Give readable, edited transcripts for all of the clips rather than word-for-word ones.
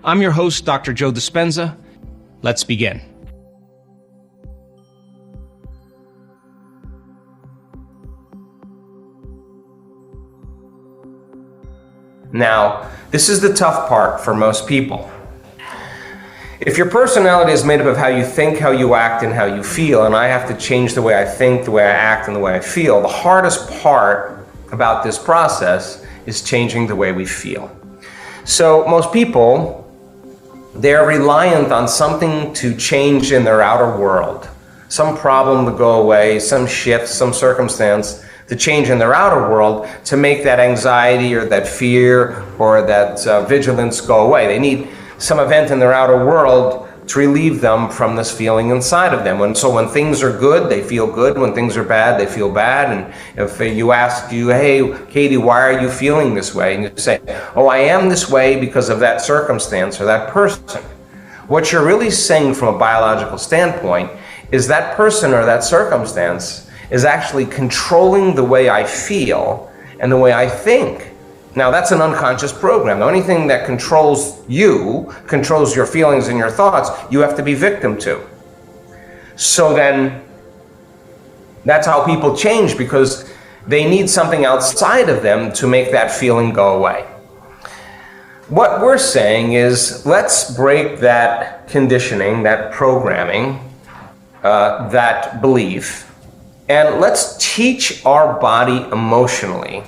I'm your host, Dr. Joe Dispenza. Let's begin. Now, this is the tough part for most people. If your personality is made up of how you think, how you act, and how you feel, and I have to change the way I think, the way I act, and the way I feel, the hardest part about this process is changing the way we feel. So most people, they're reliant on something to change in their outer world, some problem to go away, some shift, some circumstance to change in their outer world to make that anxiety or that fear or that vigilance go away. They need some event in their outer world to relieve them from this feeling inside of them. And so when things are good, they feel good. When things are bad, they feel bad. And if you ask you, hey, Katie, why are you feeling this way? And you say, oh, I am this way because of that circumstance or that person. What you're really saying from a biological standpoint is that person or that circumstance is actually controlling the way I feel and the way I think. Now, that's an unconscious program. The only thing that controls you, controls your feelings and your thoughts, you have to be victim to. So then, that's how people change, because they need something outside of them to make that feeling go away. What we're saying is, let's break that conditioning, that programming, that belief, and let's teach our body emotionally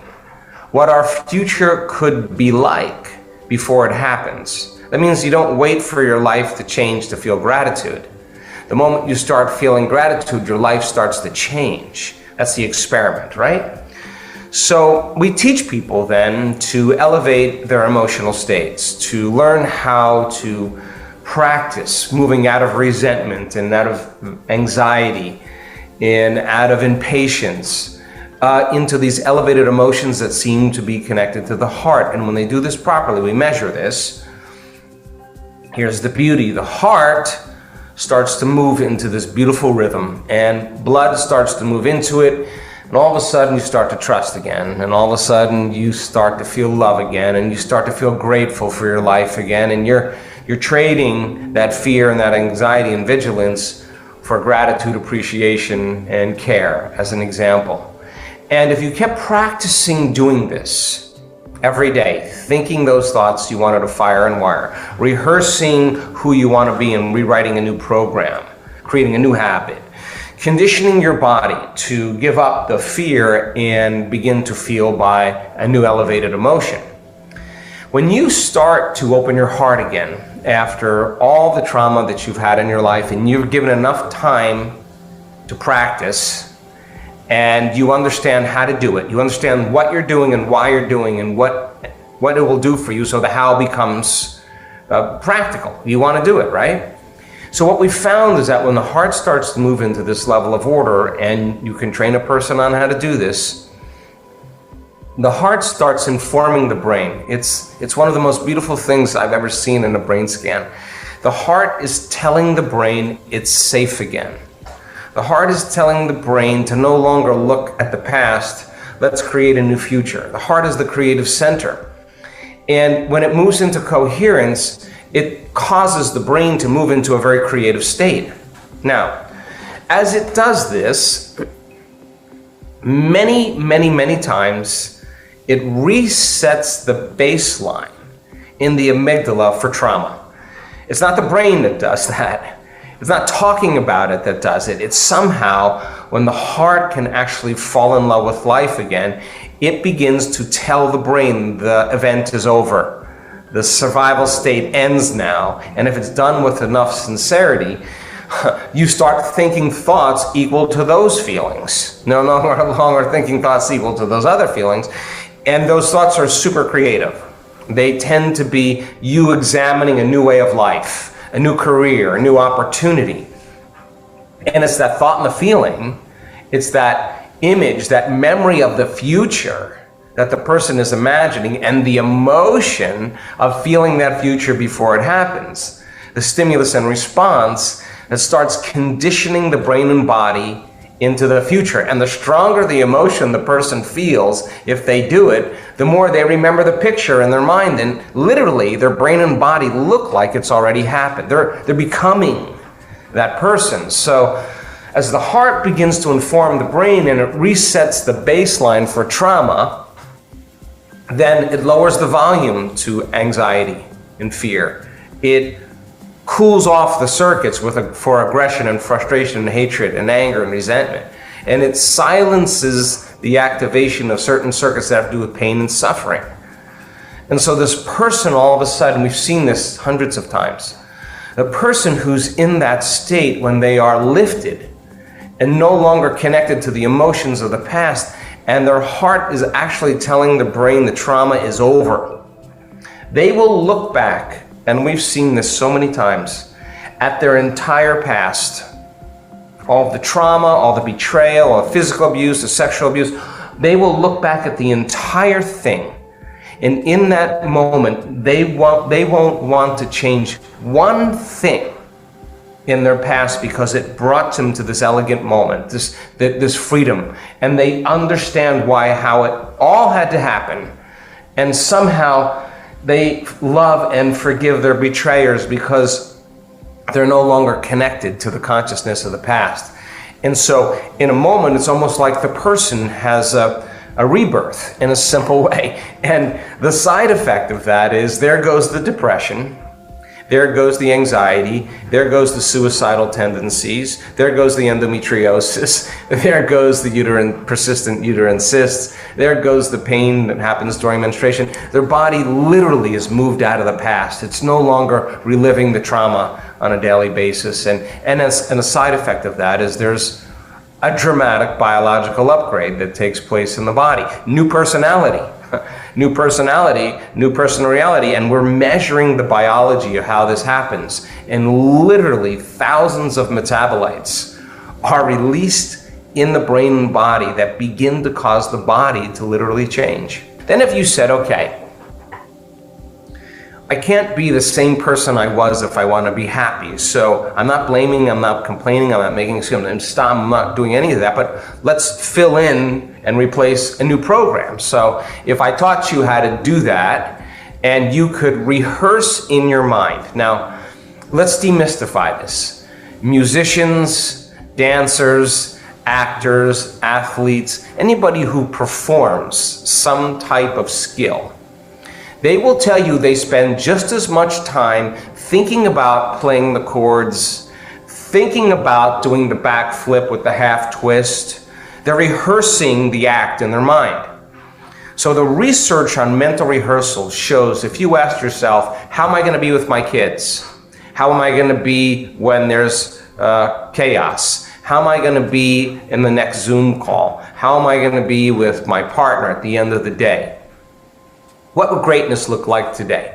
what our future could be like before it happens. That means you don't wait for your life to change to feel gratitude. The moment you start feeling gratitude, your life starts to change. That's the experiment, right? So we teach people then to elevate their emotional states, to learn how to practice moving out of resentment and out of anxiety and out of impatience into these elevated emotions that seem to be connected to the heart. And when they do this properly, we measure this. Here's the beauty. The heart starts to move into this beautiful rhythm, and blood starts to move into it, and all of a sudden you start to trust again, and all of a sudden you start to feel love again, and you start to feel grateful for your life again, and you're trading that fear and that anxiety and vigilance for gratitude, appreciation, and care, as an example. And if you kept practicing doing this every day, thinking those thoughts you wanted to fire and wire, rehearsing who you want to be and rewriting a new program, creating a new habit, conditioning your body to give up the fear and begin to feel by a new elevated emotion. When you start to open your heart again after all the trauma that you've had in your life, and you've given enough time to practice, and you understand how to do it, you understand what you're doing and why you're doing and what it will do for you, so the how becomes practical. You want to do it, right? So what we found is that when the heart starts to move into this level of order, and you can train a person on how to do this, the heart starts informing the brain. It's one of the most beautiful things I've ever seen in a brain scan. The heart is telling the brain it's safe again. The heart is telling the brain to no longer look at the past. Let's create a new future. The heart is the creative center. And when it moves into coherence, it causes the brain to move into a very creative state. Now, as it does this, many times, it resets the baseline in the amygdala for trauma. It's not the brain that does that. It's not talking about it that does it. It's somehow, when the heart can actually fall in love with life again, it begins to tell the brain the event is over. The survival state ends now. And if it's done with enough sincerity, you start thinking thoughts equal to those feelings. No longer thinking thoughts equal to those other feelings. And those thoughts are super creative. They tend to be you examining a new way of life, a new career, a new opportunity. And it's that thought and the feeling, it's that image, that memory of the future that the person is imagining, and the emotion of feeling that future before it happens. The stimulus and response that starts conditioning the brain and body into the future. And the stronger the emotion the person feels if they do it, the more they remember the picture in their mind, and literally their brain and body look like it's already happened. They're becoming that person. So as the heart begins to inform the brain and it resets the baseline for trauma, then it lowers the volume to anxiety and fear. It cools off the circuits for aggression and frustration and hatred and anger and resentment. And it silences the activation of certain circuits that have to do with pain and suffering. And so this person, all of a sudden, we've seen this hundreds of times, the person who's in that state when they are lifted and no longer connected to the emotions of the past, and their heart is actually telling the brain the trauma is over, they will look back, and we've seen this so many times, at their entire past. All of the trauma, all the betrayal, all the physical abuse, the sexual abuse, they will look back at the entire thing. And in that moment, they won't want to change one thing in their past because it brought them to this elegant moment, this freedom. And they understand how it all had to happen. And somehow they love and forgive their betrayers because they're no longer connected to the consciousness of the past. And so in a moment, it's almost like the person has a rebirth in a simple way. And the side effect of that is there goes the depression, there goes the anxiety, there goes the suicidal tendencies, there goes the endometriosis, there goes the persistent uterine cysts, there goes the pain that happens during menstruation. Their body literally is moved out of the past. It's no longer reliving the trauma on a daily basis. And a side effect of that is there's a dramatic biological upgrade that takes place in the body. New personality, new personal reality, and we're measuring the biology of how this happens. And literally thousands of metabolites are released in the brain and body that begin to cause the body to literally change. Then if you said, okay, I can't be the same person I was if I want to be happy. So I'm not blaming, I'm not complaining, I'm not making excuses, I'm not doing any of that, but let's fill in and replace a new program. So if I taught you how to do that and you could rehearse in your mind. Now, let's demystify this. Musicians, dancers, actors, athletes, anybody who performs some type of skill, they will tell you they spend just as much time thinking about playing the chords, thinking about doing the back flip with the half twist. They're rehearsing the act in their mind. So the research on mental rehearsal shows if you ask yourself, how am I going to be with my kids? How am I going to be when there's chaos? How am I going to be in the next Zoom call? How am I going to be with my partner at the end of the day? What would greatness look like today?